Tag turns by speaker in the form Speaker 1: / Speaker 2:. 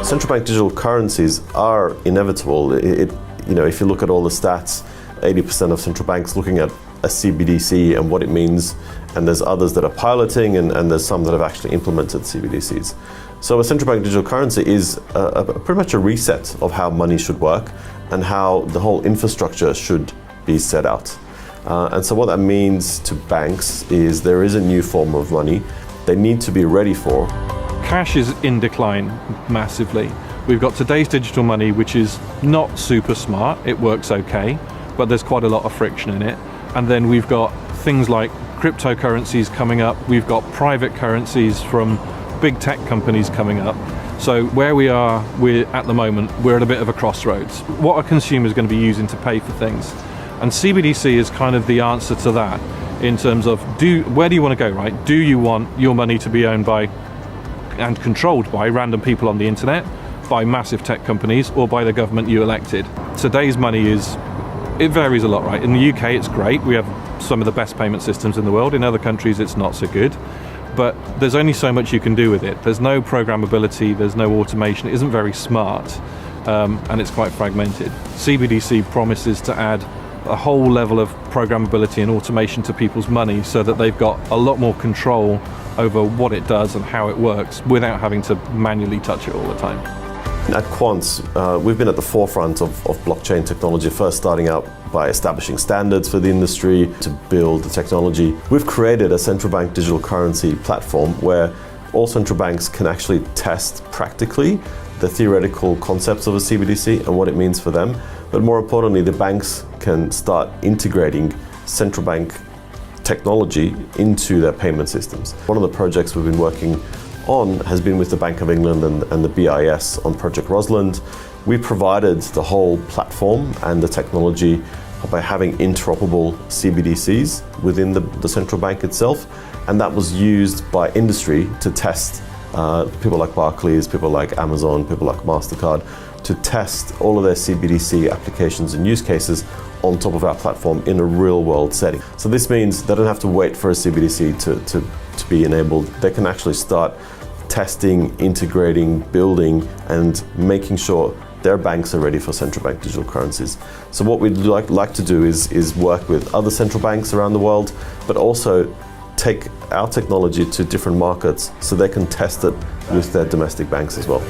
Speaker 1: Central bank digital currencies are inevitable. If you look at all the stats, 80% of central banks looking at a CBDC and what it means, and there's others that are piloting, and there's some that have actually implemented CBDCs. So a central bank digital currency is pretty much a reset of how money should work and how the whole infrastructure should be set out. And so what that means to banks is there is a new form of money they need to be ready for.
Speaker 2: Cash is in decline massively. We've got today's digital money, which is not super smart. It works okay, but there's quite a lot of friction in it. And then we've got things like cryptocurrencies coming up. We've got private currencies from big tech companies coming up. So where we are at the moment, we're at a bit of a crossroads. What are consumers going to be using to pay for things? And CBDC is kind of the answer to that in terms of where do you want to go, right? Do you want your money to be owned by and controlled by random people on the internet, by massive tech companies, or by the government you elected? Today's money it varies a lot, right? In the UK, it's great. We have some of the best payment systems in the world. In other countries, it's not so good. But there's only so much you can do with it. There's no programmability, there's no automation. It isn't very smart, and it's quite fragmented. CBDC promises to add a whole level of programmability and automation to people's money so that they've got a lot more control over what it does and how it works without having to manually touch it all the time.
Speaker 1: At Qnt, we've been at the forefront of blockchain technology, first starting out by establishing standards for the industry to build the technology. We've created a central bank digital currency platform where all central banks can actually test practically the theoretical concepts of a CBDC and what it means for them. But more importantly, the banks can start integrating central bank technology into their payment systems. One of the projects we've been working on has been with the Bank of England and the BIS on Project Rosalind. We provided the whole platform and the technology by having interoperable CBDCs within the central bank itself, and that was used by industry to test people like Barclays, people like Amazon, people like MasterCard, to test all of their CBDC applications and use cases on top of our platform in a real world setting. So this means they don't have to wait for a CBDC to be enabled. They can actually start testing, integrating, building, and making sure their banks are ready for central bank digital currencies. So what we'd like to do is work with other central banks around the world, but also take our technology to different markets so they can test it with their domestic banks as well.